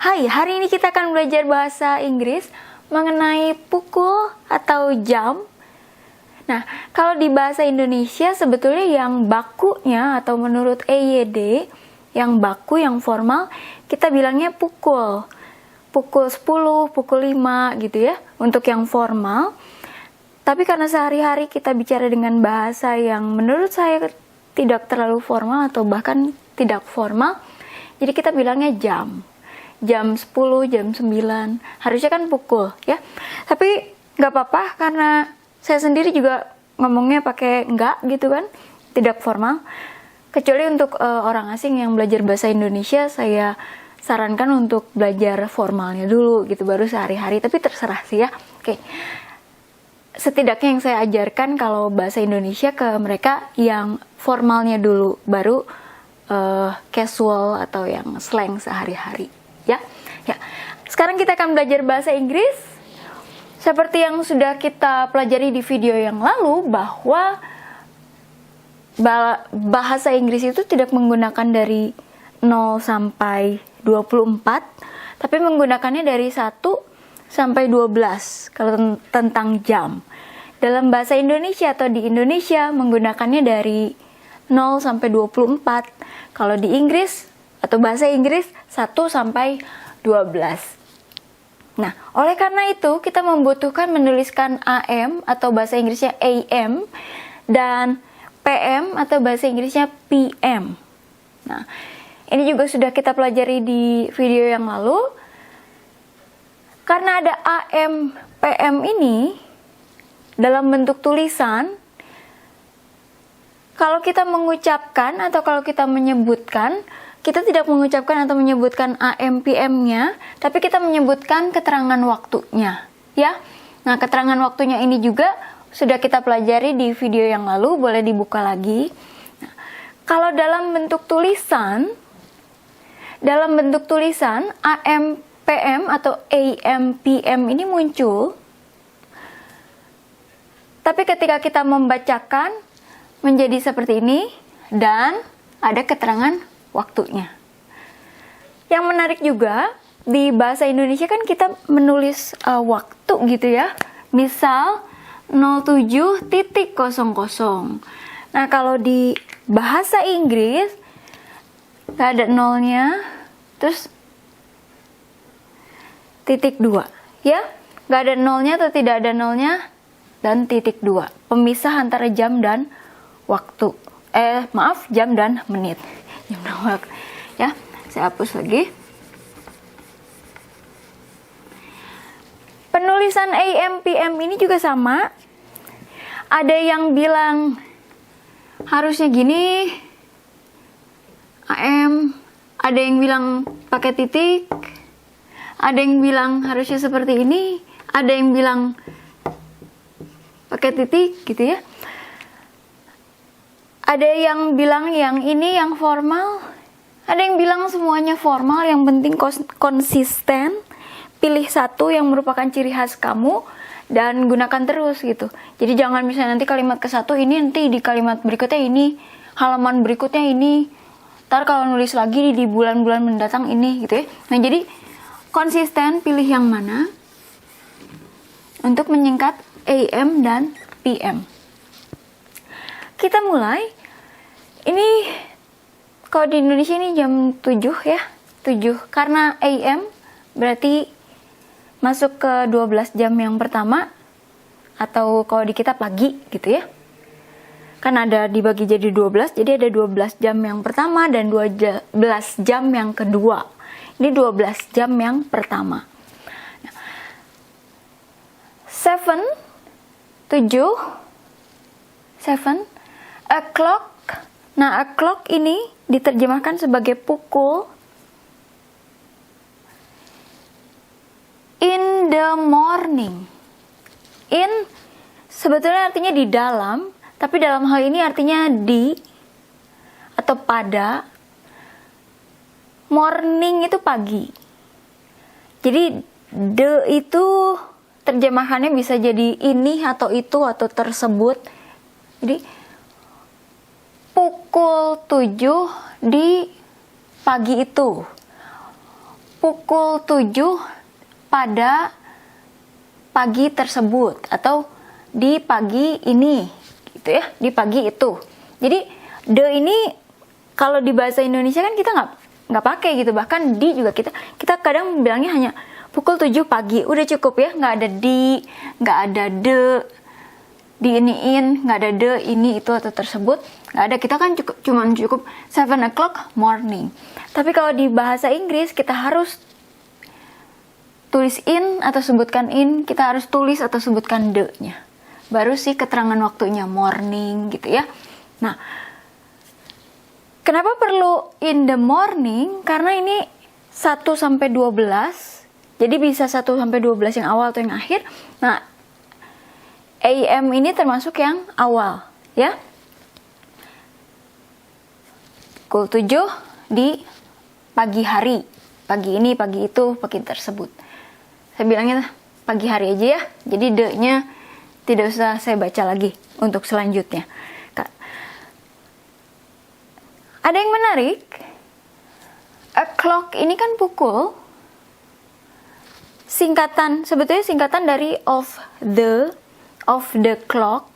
Hai, hari ini kita akan belajar bahasa Inggris mengenai pukul atau jam. Nah, kalau di bahasa Indonesia sebetulnya yang bakunya atau menurut EYD, yang baku, yang formal, kita bilangnya pukul. Pukul 10, pukul 5 gitu ya, untuk yang formal. Tapi karena sehari-hari kita bicara dengan bahasa yang menurut saya tidak terlalu formal atau bahkan tidak formal, jadi kita bilangnya jam. Jam 10, jam 9, harusnya kan pukul ya. Tapi nggak apa-apa karena saya sendiri juga ngomongnya pakai nggak gitu kan, tidak formal. Kecuali untuk orang asing yang belajar bahasa Indonesia, saya sarankan untuk belajar formalnya dulu gitu, baru sehari-hari. Tapi terserah sih ya. Oke. Setidaknya yang saya ajarkan kalau bahasa Indonesia ke mereka yang formalnya dulu, baru casual atau yang slang sehari-hari. Ya. Sekarang kita akan belajar bahasa Inggris. Seperti yang sudah kita pelajari di video yang lalu, bahwa bahasa Inggris itu tidak menggunakan dari 0 sampai 24, tapi menggunakannya dari 1 sampai 12 kalau tentang jam. Dalam bahasa Indonesia atau di Indonesia menggunakannya dari 0 sampai 24. Kalau di Inggris atau bahasa Inggris 1 sampai 12. Nah, oleh karena itu kita membutuhkan menuliskan AM atau bahasa Inggrisnya AM dan PM atau bahasa Inggrisnya PM. Nah, ini juga sudah kita pelajari di video yang lalu. Karena ada AM, PM ini dalam bentuk tulisan, kalau kita mengucapkan atau kalau kita menyebutkan, kita tidak mengucapkan atau menyebutkan AM, PM-nya, tapi kita menyebutkan keterangan waktunya, ya. Nah, keterangan waktunya ini juga sudah kita pelajari di video yang lalu, boleh dibuka lagi. Nah, kalau dalam bentuk tulisan AM, PM atau AM, PM ini muncul, tapi ketika kita membacakan menjadi seperti ini dan ada keterangan waktunya. Yang menarik juga di bahasa Indonesia kan kita menulis waktu gitu ya. Misal 07.00. Nah, kalau di bahasa Inggris nggak ada nolnya, terus titik 2 ya, nggak ada nolnya atau tidak ada nolnya, dan titik 2, pemisah antara jam dan waktu, jam dan menit. Jam dan waktu ya, saya hapus lagi. Penulisan AM, PM ini juga sama. Ada yang bilang harusnya gini, AM, ada yang bilang pakai titik, ada yang bilang harusnya seperti ini, ada yang bilang pakai titik gitu ya. Ada yang bilang yang ini yang formal, ada yang bilang semuanya formal, yang penting konsisten. Pilih satu yang merupakan ciri khas kamu dan gunakan terus gitu. Jadi jangan misalnya nanti kalimat ke satu ini, nanti di kalimat berikutnya ini, halaman berikutnya ini, ntar kalau nulis lagi di bulan-bulan mendatang ini gitu ya. Nah, jadi konsisten, pilih yang mana untuk menyingkat AM dan PM. Kita mulai. Ini kalau di Indonesia ini jam 7 ya, 7. Karena AM berarti masuk ke 12 jam yang pertama, atau kalau di kita pagi gitu ya. Kan ada dibagi jadi 12, jadi ada 12 jam yang pertama dan 12 jam yang kedua. Ini 12 jam yang pertama. 7, 7 o'clock. Nah, o'clock ini diterjemahkan sebagai pukul. In the morning. In sebetulnya artinya di dalam, tapi dalam hal ini artinya di atau pada. Morning itu pagi. Jadi the itu terjemahannya bisa jadi ini atau itu atau tersebut. Jadi pukul 7 di pagi itu. pukul 7 pada pagi tersebut atau di pagi ini gitu ya, di pagi itu. Jadi the ini kalau di bahasa Indonesia kan kita nggak pakai gitu, bahkan di juga kita kadang bilangnya hanya pukul 7 pagi, udah cukup ya, nggak ada di, nggak ada de, di iniin, nggak ada de, ini itu atau tersebut, nggak ada. Kita kan cukup 7 o'clock morning. Tapi kalau di bahasa Inggris kita harus tulis in atau sebutkan in, kita harus tulis atau sebutkan the-nya. Baru sih keterangan waktunya morning gitu ya. Nah, kenapa perlu in the morning? Karena ini 1 sampai 12. Jadi bisa 1 sampai 12 yang awal atau yang akhir. Nah, AM ini termasuk yang awal ya. Pukul 7 di pagi hari. Pagi ini, pagi itu, pagi tersebut. Saya bilangnya pagi hari aja ya. Jadi de-nya tidak usah saya baca lagi untuk selanjutnya. Ada yang menarik. O'clock ini kan pukul. Sebetulnya singkatan dari of the clock.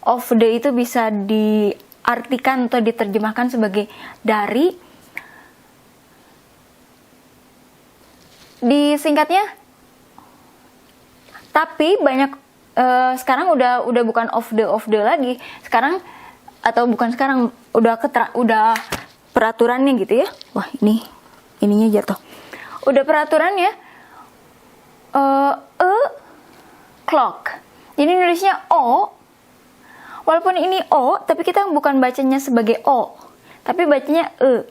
Of the itu bisa diartikan atau diterjemahkan sebagai dari. Disingkatnya, tapi banyak sekarang udah bukan of the lagi. Sekarang atau bukan sekarang udah peraturannya gitu ya. Wah, ininya jatuh. Udah peraturannya clock. Jadi nulisnya o. Walaupun ini o, tapi kita bukan bacanya sebagai o, tapi bacanya e.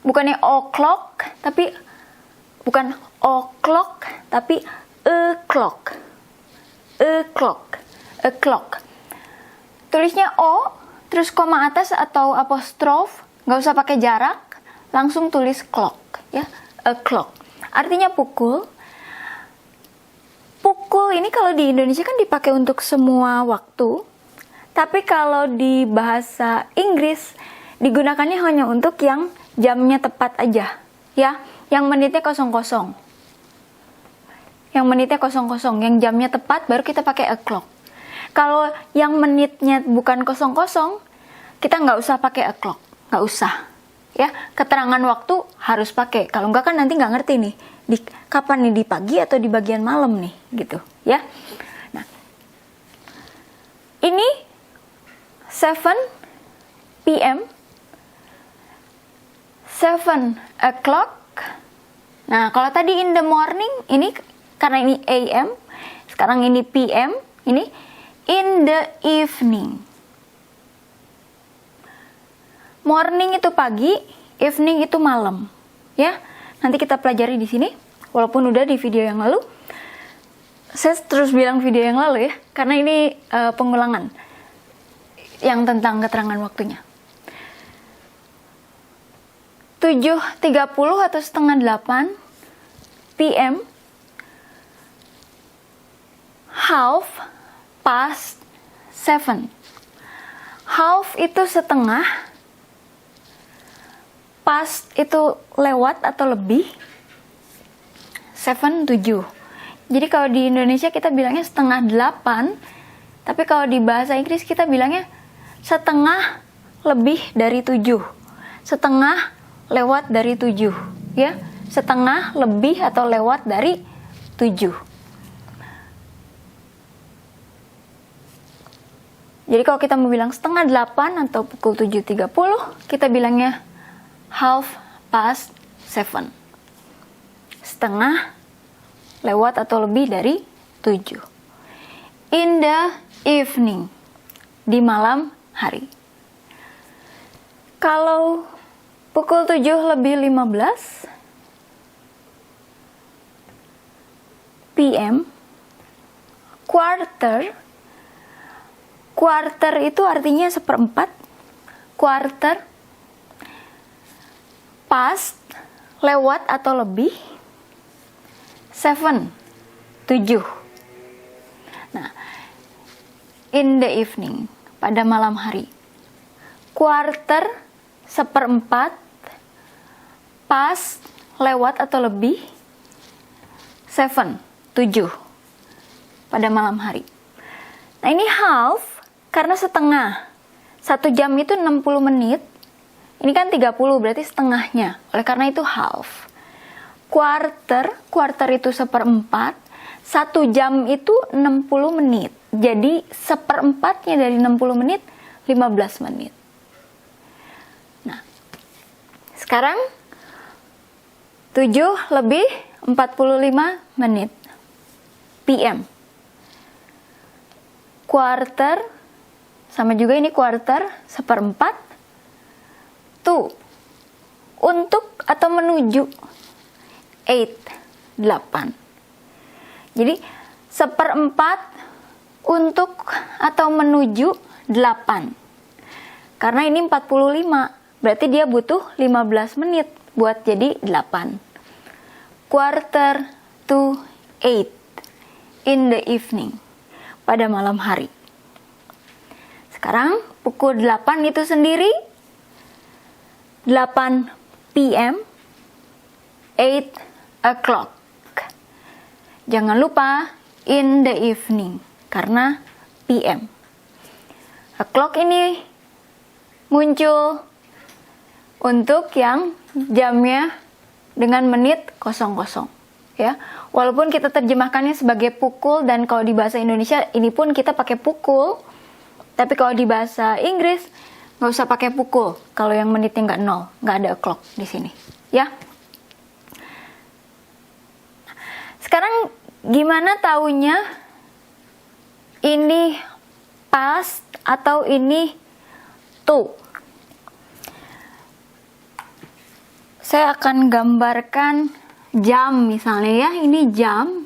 Bukannya o'clock, tapi bukan o'clock, tapi o'clock. O'clock. Tulisnya o, terus koma atas atau apostrof, nggak usah pakai jarak, langsung tulis clock, ya, o'clock. Artinya pukul. Pukul ini kalau di Indonesia kan dipakai untuk semua waktu, tapi kalau di bahasa Inggris digunakannya hanya untuk yang jamnya tepat aja, ya. Yang menitnya 00. Yang menitnya 00, yang jamnya tepat baru kita pakai o'clock. Kalau yang menitnya bukan 00, kita nggak usah pakai o'clock, nggak usah. Ya, keterangan waktu harus pakai. Kalau nggak kan nanti nggak ngerti nih, kapan nih, di pagi atau di bagian malam nih, gitu ya. Nah, ini 7 PM, 7 o'clock. Nah, kalau tadi in the morning, ini karena ini AM, sekarang ini PM, ini in the evening. Morning itu pagi, evening itu malam, ya. Nanti kita pelajari di sini, walaupun udah di video yang lalu. Saya terus bilang video yang lalu ya, karena ini pengulangan yang tentang keterangan waktunya. 7.30 atau setengah 8 PM, half past 7. Half itu setengah, past itu lewat atau lebih, 7 7. Jadi kalau di Indonesia kita bilangnya setengah 8, tapi kalau di bahasa Inggris kita bilangnya setengah lebih dari 7. Setengah lewat dari 7, ya. Setengah lebih atau lewat dari 7. Jadi kalau kita mau bilang setengah 8 atau pukul 7.30, kita bilangnya half past 7. Setengah lewat atau lebih dari 7. In the evening, di malam hari. Kalau pukul 7:15 PM, quarter. Quarter itu artinya seperempat. Quarter, past, lewat atau lebih. 7, 7. Nah, in the evening, pada malam hari. Quarter, seperempat. past, lewat atau lebih. 7, 7 pada malam hari. Nah ini half karena setengah. 1 jam itu 60 menit. Ini kan 30 berarti setengahnya. Oleh karena itu half. Quarter, quarter itu 1/4. 1 jam itu 60 menit. Jadi 1/4-nya dari 60 menit 15 menit. Nah, sekarang 7 lebih 45 menit. PM. Quarter, sama juga ini quarter, 1/4. To, untuk atau menuju. 8, 8. Jadi 1/4 untuk atau menuju 8. Karena ini 45, berarti dia butuh 15 menit buat jadi 8. Quarter to 8 in the evening, pada malam hari. Sekarang pukul 8 itu sendiri 8 PM, 8 o'clock. Jangan lupa in the evening karena PM. O'clock ini muncul untuk yang jamnya dengan menit 00 ya. Walaupun kita terjemahkannya sebagai pukul, dan kalau di bahasa Indonesia ini pun kita pakai pukul, tapi kalau di bahasa Inggris nggak usah pakai pukul. Kalau yang menitnya nggak 0, nggak ada o'clock di sini ya. Sekarang gimana taunya ini past atau ini to? Saya akan gambarkan jam misalnya ya. Ini jam.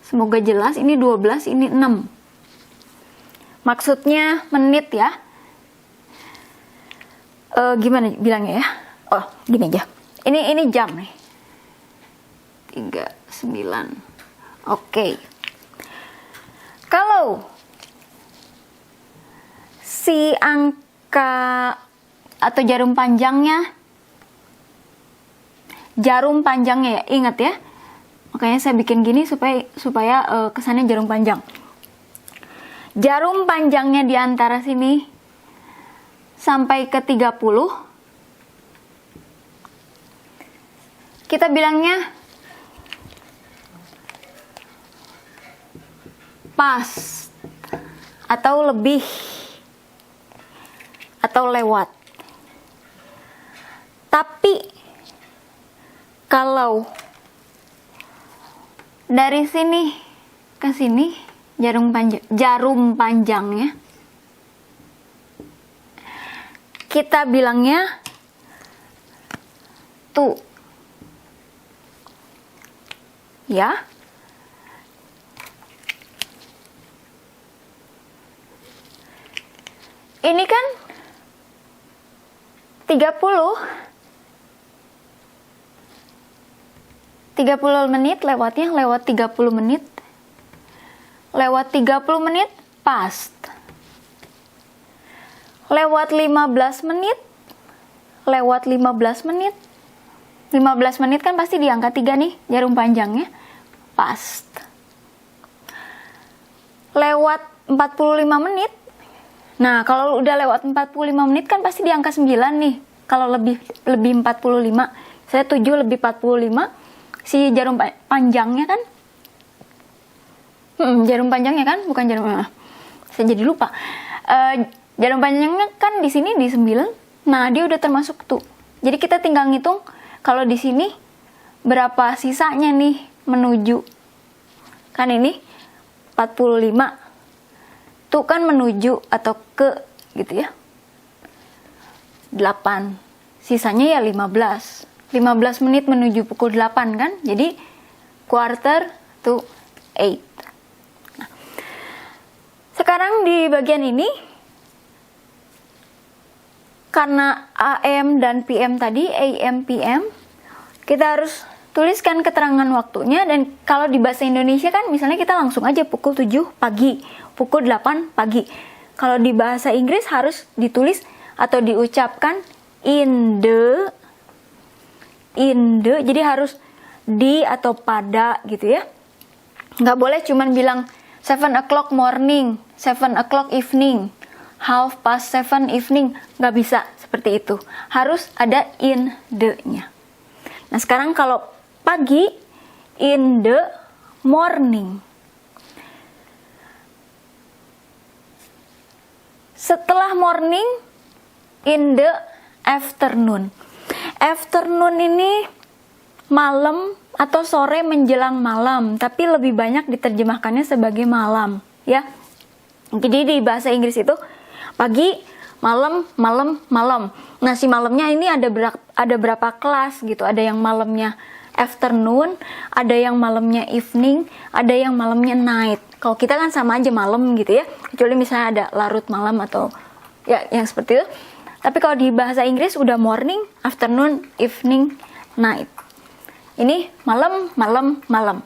Semoga jelas. Ini 12, ini 6. Maksudnya menit ya. Gimana bilangnya ya? Oh, gini aja. Ini jam nih. 39. Oke. Kalau si angka atau jarum panjangnya ya, ingat ya. Makanya saya bikin gini supaya kesannya jarum panjang. Jarum panjangnya di antara sini sampai ke 30. Kita bilangnya past atau lebih atau lewat. Tapi kalau dari sini ke sini jarum panjangnya kita bilangnya to ya. Ini kan 30 menit lewatnya, lewat 30 menit. Lewat 30 menit past. Lewat 15 menit. Lewat 15 menit. 15 menit kan pasti di angka 3 nih, jarum panjangnya. Past. Lewat 45 menit. Nah, kalau udah lewat 45 menit kan pasti di angka 9 nih. Kalau lebih 45. Saya 7 lebih 45. Si jarum panjangnya kan? Jarum panjangnya kan? Bukan jarum... saya jadi lupa. Jarum panjangnya kan di sini di 9. Nah, dia udah termasuk tuh. Jadi kita tinggal ngitung kalau di sini berapa sisanya nih menuju. Kan ini 45. Tuh kan menuju atau ke gitu ya. 8. Sisanya ya 15. 15 menit menuju pukul 8 kan. Jadi quarter to 8. Nah, sekarang di bagian ini karena AM dan PM tadi, AM PM, kita harus tuliskan keterangan waktunya. Dan kalau di bahasa Indonesia kan misalnya kita langsung aja pukul 7 pagi, pukul 8 pagi. Kalau di bahasa Inggris harus ditulis atau diucapkan in the in the, jadi harus di atau pada gitu ya. Nggak boleh cuman bilang 7 o'clock morning, 7 o'clock evening, 7:30 evening. Nggak bisa seperti itu. Harus ada in the-nya. Nah sekarang kalau pagi, in the morning. Setelah morning, in the afternoon. Afternoon ini malam atau sore menjelang malam, tapi lebih banyak diterjemahkannya sebagai malam, ya. Jadi di bahasa Inggris itu pagi, malam, malam, malam. Nah, si malamnya ini ada berapa kelas gitu. Ada yang malamnya afternoon, ada yang malamnya evening, ada yang malamnya night. Kalau kita kan sama aja malam gitu ya, kecuali misalnya ada larut malam atau ya yang seperti itu. Tapi kalau di bahasa Inggris udah morning, afternoon, evening, night. Ini malam, malam, malam.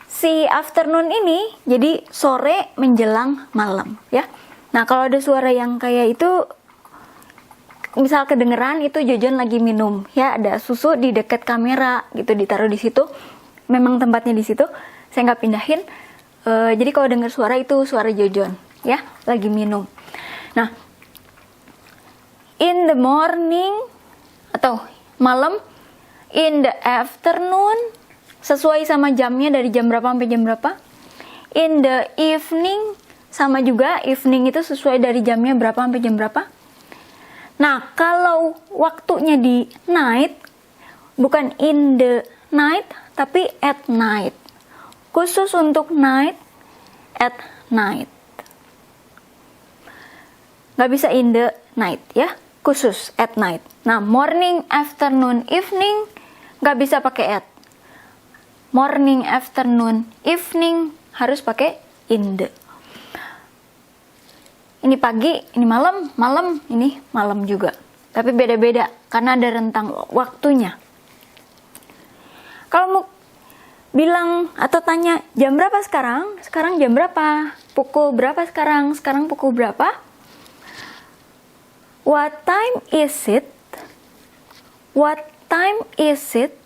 Si afternoon ini jadi sore menjelang malam ya. Nah kalau ada suara yang kayak itu, misal kedengeran itu Jojon lagi minum ya, ada susu di dekat kamera gitu, ditaruh di situ. Memang tempatnya di situ, saya nggak pindahin. Jadi kalau dengar suara itu suara Jojon ya, lagi minum. Nah, in the morning atau malam, in the afternoon sesuai sama jamnya, dari jam berapa sampai jam berapa. In the evening sama juga, evening itu sesuai dari jamnya berapa sampai jam berapa. Nah, kalau waktunya di night, bukan in the night, tapi at night. Khusus untuk night, at night. Nggak bisa in the night ya, khusus at night. Nah, morning, afternoon, evening, nggak bisa pakai at. Morning, afternoon, evening, harus pakai in the. Ini pagi, ini malam, malam, ini malam juga. Tapi beda-beda, karena ada rentang waktunya. Kalau mau bilang atau tanya, jam berapa sekarang? Sekarang jam berapa? Pukul berapa sekarang? Sekarang pukul berapa? What time is it? What time is it?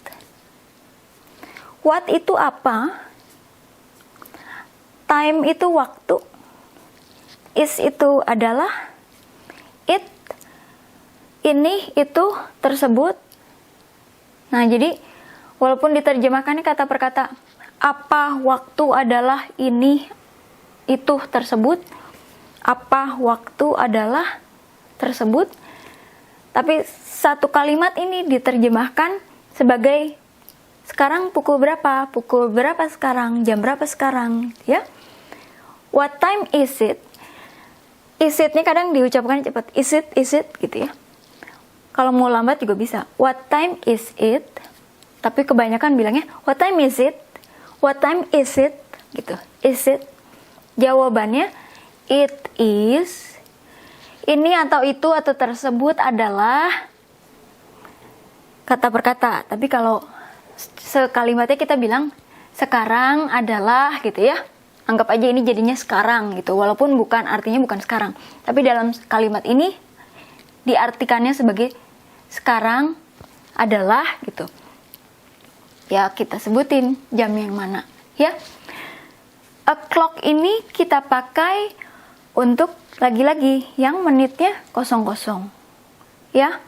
What itu apa? Time itu waktu. Is itu adalah. It, ini, itu, tersebut. Nah, jadi walaupun diterjemahkannya kata per kata, apa waktu adalah ini, itu, tersebut. Apa waktu adalah tersebut. Tapi satu kalimat ini diterjemahkan sebagai sekarang pukul berapa? Pukul berapa sekarang? Jam berapa sekarang? Ya. What time is it? Is it-nya kadang diucapkan cepat. Is it gitu ya. Kalau mau lambat juga bisa. What time is it? Tapi kebanyakan bilangnya what time is it? What time is it? Gitu. Is it? Jawabannya it is. Ini atau itu atau tersebut adalah kata per kata. Tapi kalau sekalimatnya kita bilang sekarang adalah gitu ya. Anggap aja ini jadinya sekarang gitu. Walaupun bukan, artinya bukan sekarang. Tapi dalam kalimat ini diartikannya sebagai sekarang adalah gitu. Ya kita sebutin jam yang mana ya. O'clock ini kita pakai untuk lagi-lagi yang menitnya 00 ya.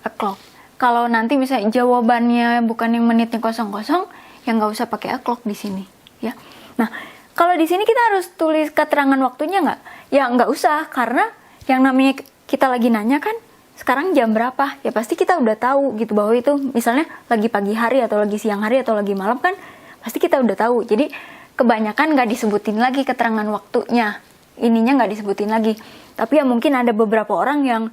O'clock. Kalau nanti misalnya jawabannya bukan yang menitnya 00, ya nggak usah pakai o'clock di sini ya. Nah, kalau di sini kita harus tulis keterangan waktunya nggak? Ya nggak usah, karena yang namanya kita lagi nanya kan sekarang jam berapa? Ya pasti kita udah tahu gitu bahwa itu misalnya lagi pagi hari atau lagi siang hari atau lagi malam kan pasti kita udah tahu. Jadi kebanyakan nggak disebutin lagi keterangan waktunya, ininya nggak disebutin lagi. Tapi ya mungkin ada beberapa orang yang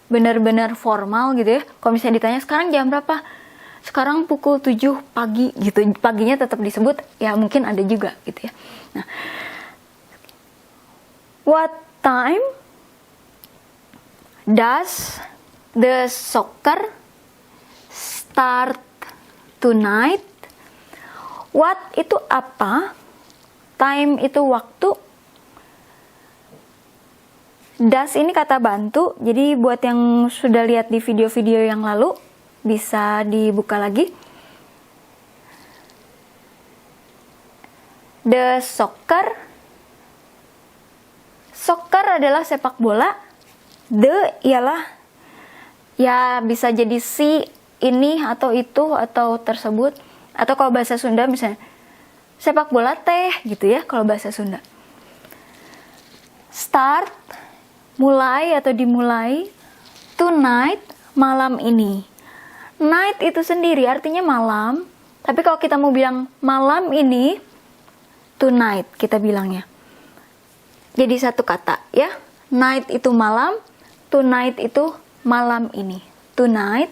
benar-benar formal gitu ya. Kalau misalnya ditanya sekarang jam berapa? Sekarang pukul 7 pagi gitu. Paginya tetap disebut, ya mungkin ada juga gitu ya. Nah, what time does the soccer start tonight? What itu apa? Time itu waktu. Does ini kata bantu. Jadi buat yang sudah lihat di video-video yang lalu, bisa dibuka lagi. The soccer. Soccer adalah sepak bola. The ialah ya bisa jadi si, ini atau itu atau tersebut. Atau kalau bahasa Sunda misalnya sepak bola teh gitu ya kalau bahasa Sunda. Start, mulai atau dimulai. Tonight, malam ini. Night itu sendiri artinya malam. Tapi kalau kita mau bilang malam ini, tonight kita bilangnya. Jadi satu kata ya. Night itu malam, tonight itu malam ini. Tonight.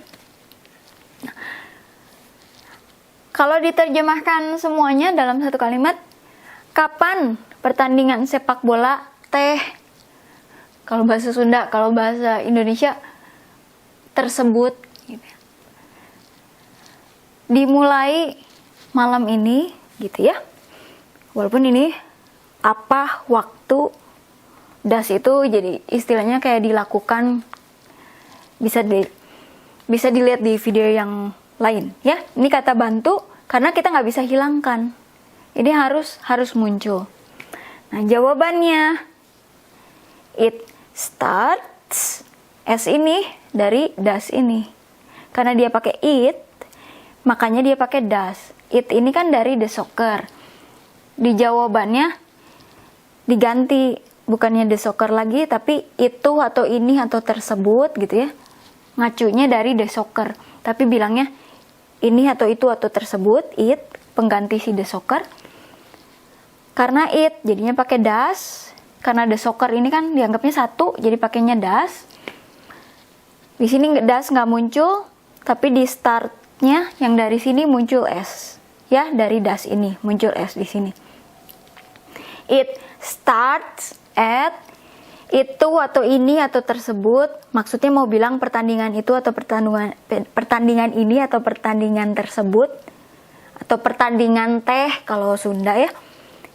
Nah, kalau diterjemahkan semuanya dalam satu kalimat, kapan pertandingan sepak bola teh? Kalau bahasa Sunda, kalau bahasa Indonesia tersebut gitu. Dimulai malam ini gitu ya. Walaupun ini apa waktu, das itu jadi istilahnya kayak dilakukan, bisa dilihat di video yang lain ya. Ini kata bantu karena kita nggak bisa hilangkan. Ini harus muncul. Nah, jawabannya it starts, S ini dari das ini. Karena dia pakai it, makanya dia pakai das. It ini kan dari the soccer. Di jawabannya diganti, bukannya the soccer lagi, tapi itu atau ini atau tersebut gitu ya. Ngacunya dari the soccer, tapi bilangnya ini atau itu atau tersebut, it, pengganti si the soccer. Karena it jadinya pakai das. Karena the soccer ini kan dianggapnya satu, jadi pakainya das. Di sini das nggak muncul, tapi di startnya yang dari sini muncul s, ya dari das ini muncul s di sini. It starts at, itu atau ini atau tersebut, maksudnya mau bilang pertandingan itu atau pertandingan ini atau pertandingan tersebut, atau pertandingan teh kalau Sunda ya.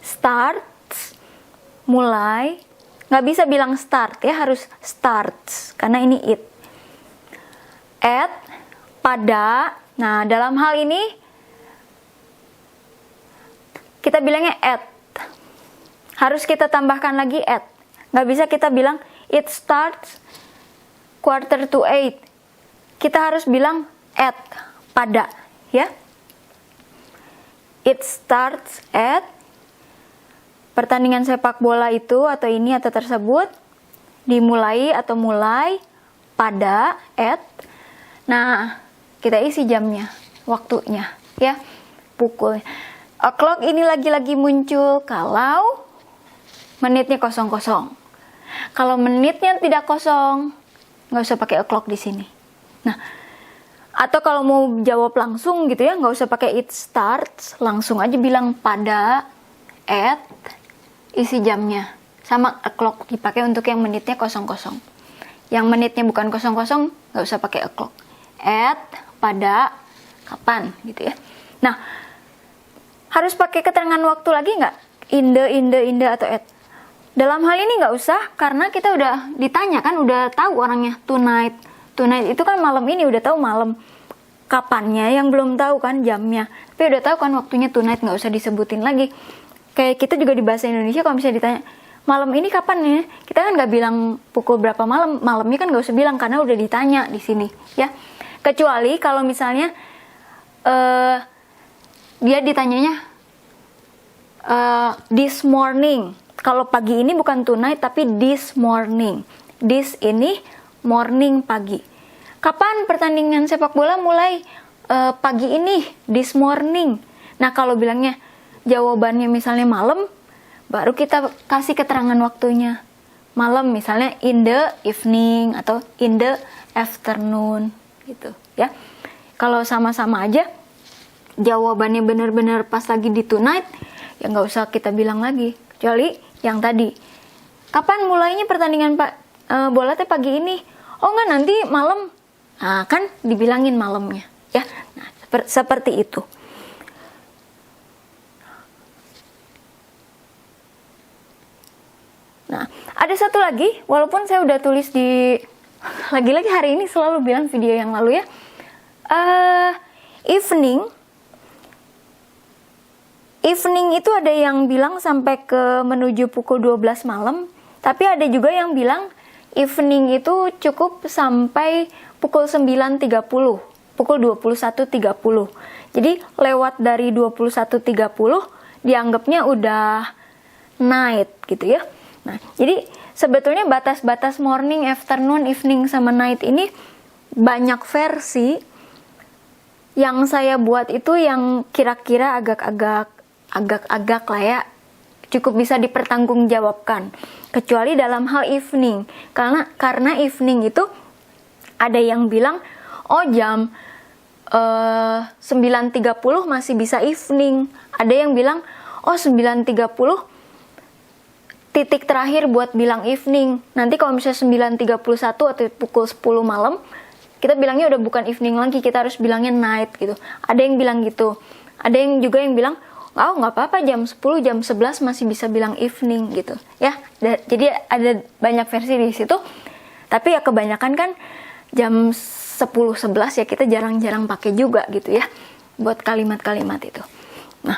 Starts, mulai, nggak bisa bilang start ya, harus starts karena ini it. At, pada. Nah, dalam hal ini kita bilangnya at. Harus kita tambahkan lagi at. Nggak bisa kita bilang it starts 7:45. Kita harus bilang at, pada ya. It starts at, pertandingan sepak bola itu atau ini atau tersebut dimulai atau mulai pada at. Nah, kita isi jamnya, waktunya ya, pukul. O'clock ini lagi-lagi muncul kalau menitnya kosong. Kalau menitnya tidak kosong, nggak usah pakai o'clock di sini. Nah, atau kalau mau jawab langsung gitu ya, nggak usah pakai it starts, langsung aja bilang pada, at, isi jamnya. Sama o'clock dipakai untuk yang menitnya kosong. Yang menitnya bukan kosong, nggak usah pakai o'clock. At, pada, kapan gitu ya. Nah, harus pakai keterangan waktu lagi nggak? In the atau at. Dalam hal ini nggak usah, karena kita udah ditanya kan, udah tahu orangnya tonight. Tonight itu kan malam ini, udah tahu malam. Kapannya yang belum tahu kan, jamnya. Tapi udah tahu kan waktunya tonight, nggak usah disebutin lagi. Kayak kita juga di bahasa Indonesia kalau misalnya ditanya malam ini kapan ya, kita kan nggak bilang pukul berapa malam, malamnya kan nggak usah bilang karena udah ditanya di sini ya. Kecuali kalau misalnya dia ditanyanya this morning. Kalau pagi ini bukan tonight tapi this morning. This ini morning, pagi. Kapan pertandingan sepak bola mulai? Pagi ini, this morning. Nah, kalau bilangnya jawabannya misalnya malam, baru kita kasih keterangan waktunya. Malam misalnya in the evening atau in the afternoon gitu ya. Kalau sama-sama aja jawabannya benar-benar pas lagi di tonight, ya nggak usah kita bilang lagi. Kecuali yang tadi, kapan mulainya pertandingan bola teh pagi ini? Oh nggak, nanti malam. Nah, kan dibilangin malamnya ya. Nah, seperti itu. Nah, ada satu lagi, walaupun saya udah tulis di, lagi-lagi hari ini selalu bilang video yang lalu ya, Evening. Evening itu ada yang bilang sampai ke menuju pukul 12 malam, tapi ada juga yang bilang evening itu cukup sampai pukul 9.30, pukul 21.30. Jadi lewat dari 21.30 dianggapnya udah night gitu ya. Nah, jadi sebetulnya batas-batas morning, afternoon, evening, sama night ini banyak versi. Yang saya buat itu yang kira-kira agak-agak lah ya, cukup bisa dipertanggungjawabkan. Kecuali dalam hal evening. Karena evening itu ada yang bilang, oh jam 9.30 masih bisa evening. Ada yang bilang, oh 9.30 titik terakhir buat bilang evening. Nanti kalau misalnya 9.31 atau pukul 10 malam, kita bilangnya udah bukan evening lagi, kita harus bilangnya night gitu. Ada yang bilang gitu. Ada yang juga yang bilang, oh nggak apa-apa jam 10, jam 11 masih bisa bilang evening gitu. Ya, jadi ada banyak versi di situ. Tapi ya kebanyakan kan jam 10, 11 ya kita jarang-jarang pakai juga gitu ya, buat kalimat-kalimat itu. Nah,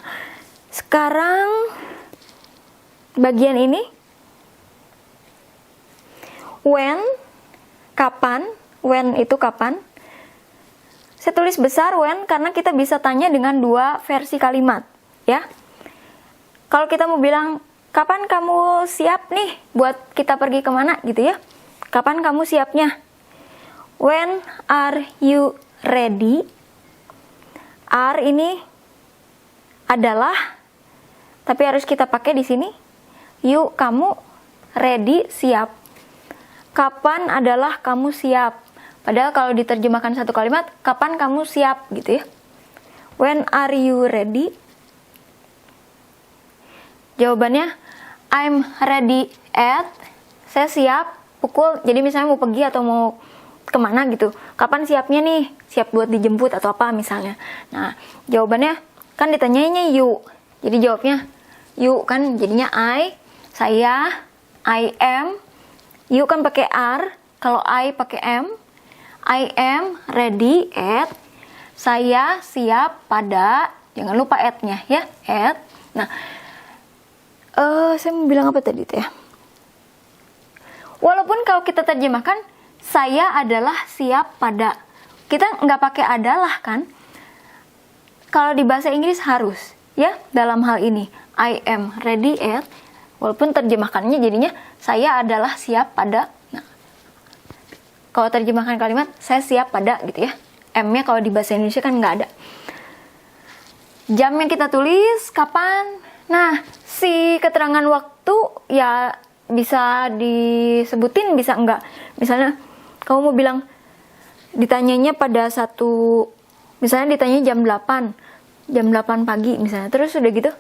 sekarang bagian ini. When, kapan. When itu kapan. Saya tulis besar when karena kita bisa tanya dengan dua versi kalimat, ya. Kalau kita mau bilang, kapan kamu siap nih buat kita pergi kemana gitu ya. Kapan kamu siapnya? When are you ready? Are ini adalah, tapi harus kita pakai di sini. You, kamu, ready, siap. Kapan adalah kamu siap. Padahal kalau diterjemahkan satu kalimat, kapan kamu siap gitu ya. When are you ready? Jawabannya, I'm ready at, saya siap pukul, jadi misalnya mau pergi atau mau kemana gitu. Kapan siapnya nih? Siap buat dijemput atau apa misalnya. Nah, jawabannya kan ditanyanya you. Jadi jawabnya you kan jadinya I, saya, I am. You kan pakai are, kalau I pakai am. I am ready at, saya siap pada, jangan lupa at-nya ya, at. Nah, saya mau bilang apa tadi tuh ya? Walaupun kalau kita terjemahkan, saya adalah siap pada, kita nggak pakai adalah kan? Kalau di bahasa Inggris harus, ya, dalam hal ini, I am ready at, walaupun terjemahkannya jadinya, saya adalah siap pada. Kalau terjemahkan kalimat, saya siap pada gitu ya. M-nya kalau di bahasa Indonesia kan nggak ada. Jam yang kita tulis, kapan. Nah, si keterangan waktu ya bisa disebutin, bisa enggak. Misalnya, kamu mau bilang, ditanyanya pada satu, misalnya ditanya jam 8 pagi misalnya. Terus udah gitu,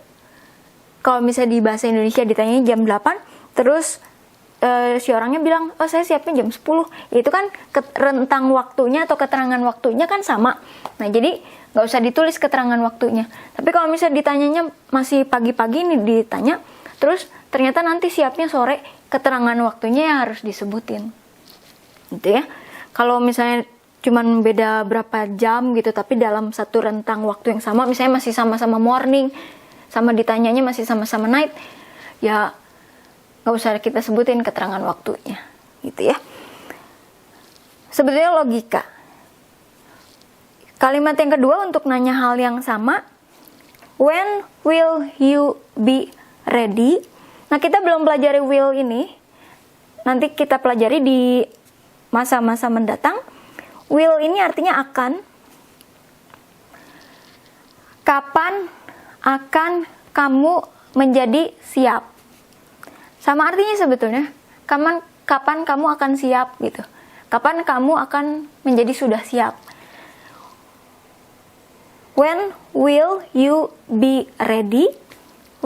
kalau misalnya di bahasa Indonesia ditanya jam 8, terus si orangnya bilang, oh saya siapnya jam 10. Ya, itu kan rentang waktunya atau keterangan waktunya kan sama. Nah, jadi nggak usah ditulis keterangan waktunya. Tapi kalau misalnya ditanyanya masih pagi-pagi nih ditanya, terus ternyata nanti siapnya sore, keterangan waktunya yang harus disebutin. Gitu ya. Kalau misalnya cuman beda berapa jam gitu, tapi dalam satu rentang waktu yang sama, misalnya masih sama-sama morning, sama ditanyanya masih sama-sama night, ya nggak usah kita sebutin keterangan waktunya, gitu ya. Sebetulnya logika. Kalimat yang kedua untuk nanya hal yang sama, when will you be ready? Nah, kita belum pelajari will ini, nanti kita pelajari di masa-masa mendatang. Will ini artinya akan. Kapan akan kamu menjadi siap? Sama artinya sebetulnya, kapan kamu akan siap gitu. Kapan kamu akan menjadi sudah siap. When will you be ready?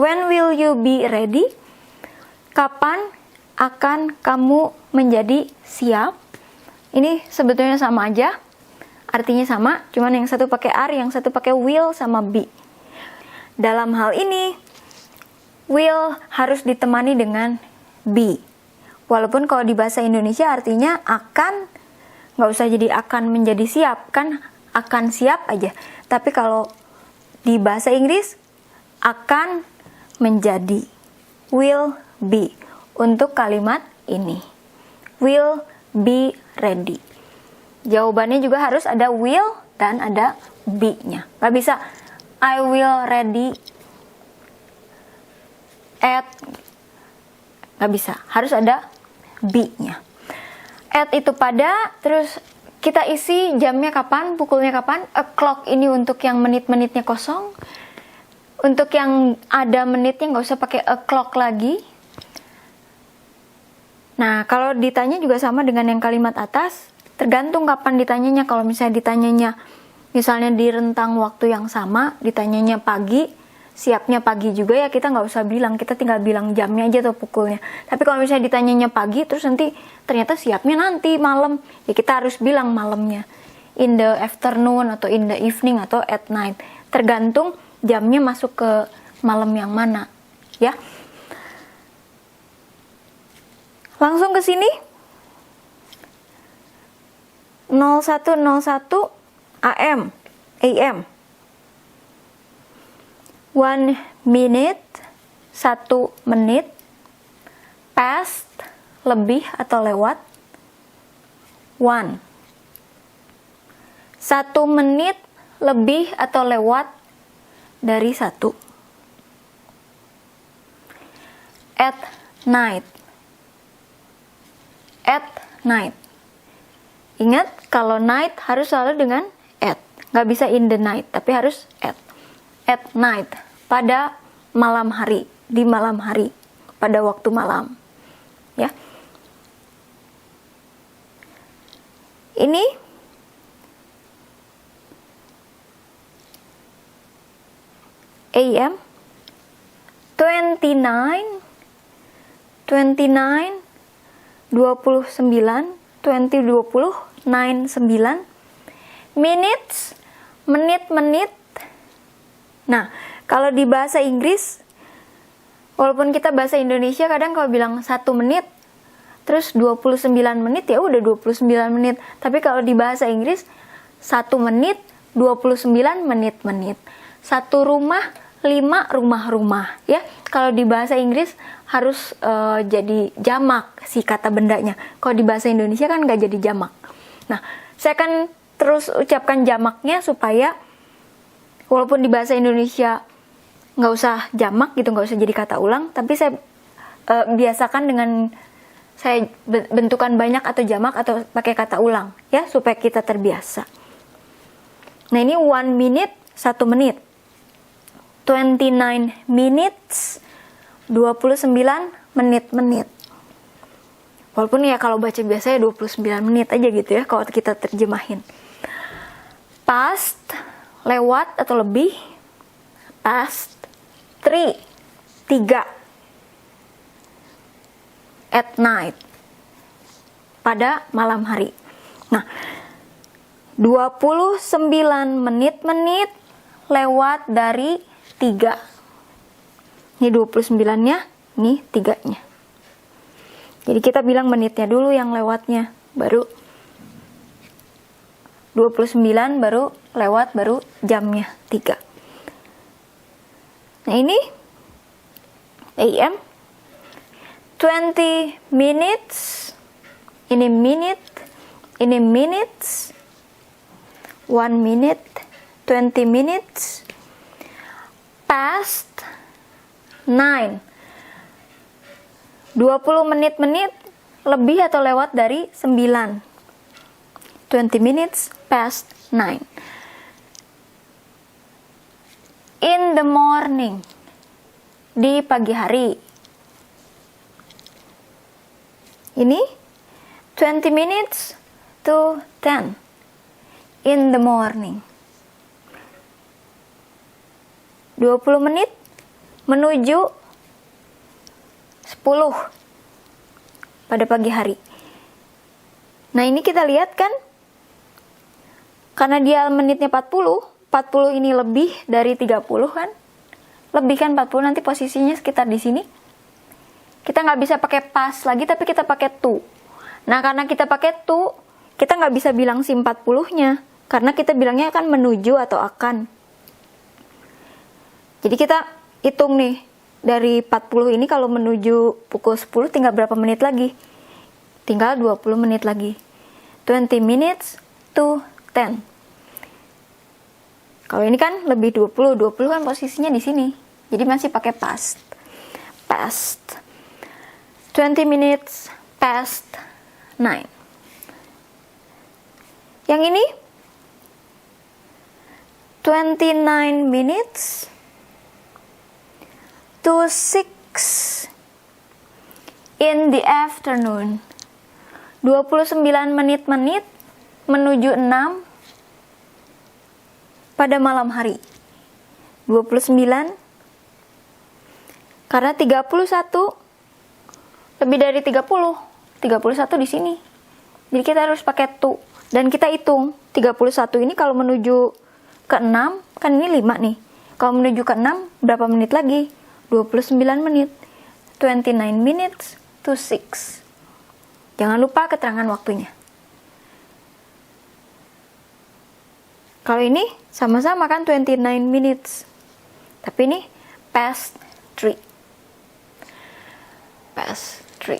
When will you be ready? Kapan akan kamu menjadi siap? Ini sebetulnya sama aja. Artinya sama, cuman yang satu pakai are, yang satu pakai will sama be. Dalam hal ini, will harus ditemani dengan be. Walaupun kalau di bahasa Indonesia artinya akan, nggak usah jadi akan menjadi siap, kan akan siap aja. Tapi kalau di bahasa Inggris akan menjadi, will be untuk kalimat ini. Will be ready. Jawabannya juga harus ada will dan ada be-nya. Gak bisa I will ready at, gak bisa, harus ada be-nya. At itu pada, terus kita isi jamnya kapan, pukulnya kapan. O'clock ini untuk yang menit-menitnya kosong. Untuk yang ada menitnya nggak usah pakai o'clock lagi. Nah, kalau ditanya juga sama dengan yang kalimat atas, tergantung kapan ditanyanya. Kalau misalnya ditanyanya, misalnya di rentang waktu yang sama, ditanyanya pagi, siapnya pagi juga, ya kita nggak usah bilang, kita tinggal bilang jamnya aja atau pukulnya. Tapi kalau misalnya ditanyanya pagi, terus nanti ternyata siapnya nanti malam, ya kita harus bilang malamnya. In the afternoon, atau in the evening, atau at night. Tergantung jamnya masuk ke malam yang mana, ya. Langsung ke sini. 0101 AM. 1 minute, 1 menit. Past, lebih atau lewat. 1. 1 menit lebih atau lewat dari 1. At night. At night. Ingat, kalau night harus selalu dengan at. Nggak bisa in the night, tapi harus at. At night, pada malam hari, di malam hari, pada waktu malam. Ya. Ini AM 29 29 29 9 minutes, menit-menit. Nah, kalau di bahasa Inggris, walaupun kita bahasa Indonesia kadang kalau bilang 1 menit terus 29 menit, ya udah 29 menit. Tapi kalau di bahasa Inggris 1 menit 29 menit-menit. 1 rumah 5 rumah-rumah, ya. Kalau di bahasa Inggris harus jadi jamak si kata bendanya. Kalau di bahasa Indonesia kan nggak jadi jamak. Nah, saya akan terus ucapkan jamaknya supaya walaupun di bahasa Indonesia nggak usah jamak gitu, nggak usah jadi kata ulang, tapi saya biasakan dengan saya bentukan banyak atau jamak atau pakai kata ulang, ya, supaya kita terbiasa. Nah, ini 1 minute, 1 menit. 29 minutes, 29 menit-menit. Walaupun ya kalau baca biasa ya 29 menit aja gitu ya kalau kita terjemahin. Past, lewat atau lebih. Past, 3. At night, pada malam hari. Nah, 29 menit-menit lewat dari 3. Ini 29-nya, ini 3-nya. Jadi kita bilang menitnya dulu yang lewatnya, baru 29, baru lewat, baru jamnya 3. Nah, ini AM 20 minutes, ini minute, ini minutes, 1 minute, 20 minutes, past 9, 20 menit-menit lebih atau lewat dari 9. 20 minutes past 9. In the morning, di pagi hari. Ini 20 minutes to 10. In the morning. 20 menit menuju 10 pada pagi hari. Nah, ini kita lihat kan, karena dia menitnya 40 ini lebih dari 30 kan, lebih kan 40, nanti posisinya sekitar di sini. Kita nggak bisa pakai past lagi, tapi kita pakai to. Nah, karena kita pakai to, kita nggak bisa bilang si 40-nya, karena kita bilangnya kan menuju atau akan. Jadi kita hitung nih, dari 40 ini kalau menuju pukul 10 tinggal berapa menit lagi? Tinggal 20 menit lagi. 20 minutes to 10. Kalau ini kan lebih 20 kan posisinya di sini. Jadi masih pakai past. Past. 20 minutes past 9. Yang ini 29 minutes to 6 in the afternoon. 29 menit-menit menuju 6 pada malam hari. 29 karena 31 lebih dari 30. 31 di sini. Jadi kita harus pakai to. Dan kita hitung 31 ini kalau menuju ke 6, kan ini 5 nih. Kalau menuju ke 6 berapa menit lagi? 29 menit. 29 minutes to 6. Jangan lupa keterangan waktunya. Kalau ini sama-sama kan 29 minutes. Tapi ini past 3. Past 3.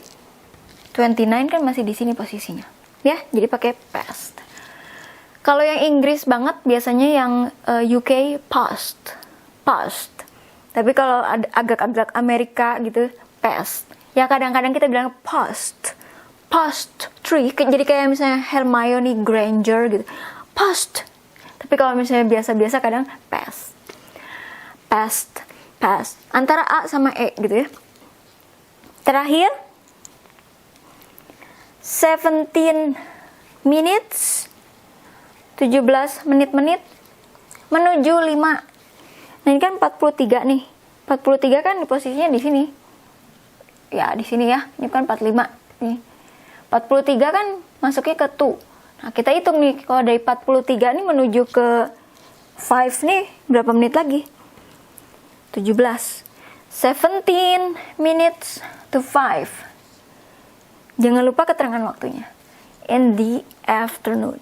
29 kan masih di sini posisinya. Ya, jadi pakai past. Kalau yang Inggris banget biasanya yang UK past. Past. Tapi kalau agak-agak Amerika gitu past. Ya kadang-kadang kita bilang past. Past 3. Jadi kayak misalnya Hermione Granger gitu. Past. Tapi kalau misalnya biasa-biasa kadang past. Past. Past. Antara A sama E gitu ya. Terakhir 17 minutes 17 menit-menit menuju 5. Nah ini kan 43 nih. 43 kan posisinya di sini. Ya di sini ya. Ini kan 45 nih. 43 kan masuknya ke 2. Nah, kita hitung nih, kalau dari 43 ini menuju ke 5 nih, berapa menit lagi? 17. 17 minutes to 5. Jangan lupa keterangan waktunya. In the afternoon.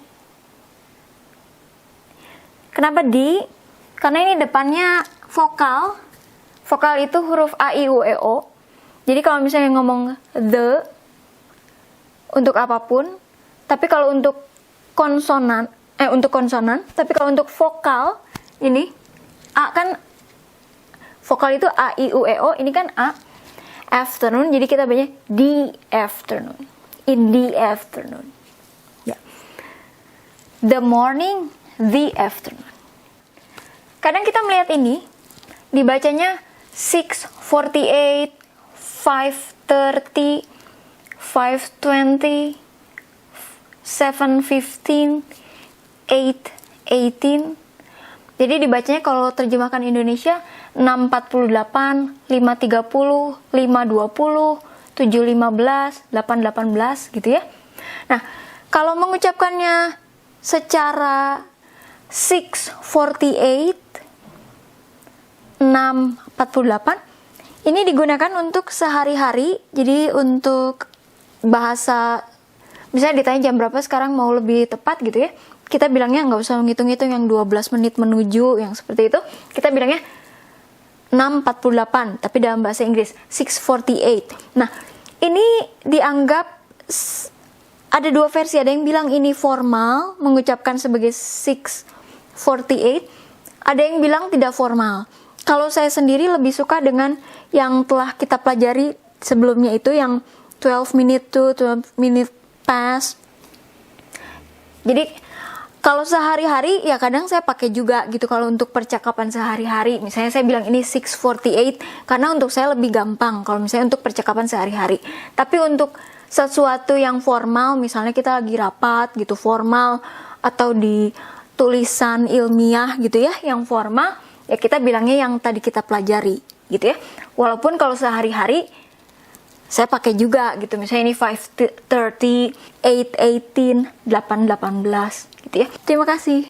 Kenapa di? Karena ini depannya vokal. Vokal itu huruf A, I, U, E, O. Jadi kalau misalnya ngomong the, untuk apapun, tapi kalau untuk konsonan, tapi kalau untuk vokal ini A kan vokal itu A, I, U, E, O, ini kan A. Afternoon, jadi kita bacanya the afternoon. In the afternoon. Ya. The morning, the afternoon. Kadang kita melihat ini dibacanya 6:48, 5:30, 5:20, 7:15, 8:18. Jadi dibacanya kalau terjemahkan Indonesia 6:48, 5:30, 5:20, 7:15, 8:18 gitu ya. Nah, kalau mengucapkannya secara 6:48, 6:48 ini digunakan untuk sehari-hari. Jadi untuk bahasa, misalnya ditanya jam berapa sekarang mau lebih tepat gitu ya, kita bilangnya nggak usah ngitung-ngitung yang 12 menit menuju, yang seperti itu. Kita bilangnya 6:48, tapi dalam bahasa Inggris 6:48. Nah, ini dianggap ada dua versi. Ada yang bilang ini formal, mengucapkan sebagai 6:48. Ada yang bilang tidak formal. Kalau saya sendiri lebih suka dengan yang telah kita pelajari sebelumnya itu, yang 12 minute to 12 minute past. Jadi kalau sehari-hari ya kadang saya pakai juga gitu kalau untuk percakapan sehari-hari. Misalnya saya bilang ini 6:48 karena untuk saya lebih gampang kalau misalnya untuk percakapan sehari-hari. Tapi untuk sesuatu yang formal, misalnya kita lagi rapat gitu formal, atau di tulisan ilmiah gitu ya yang formal, ya kita bilangnya yang tadi kita pelajari gitu ya. Walaupun kalau sehari-hari saya pakai juga gitu, misalnya ini 5:30, 8:18 gitu ya. Terima kasih.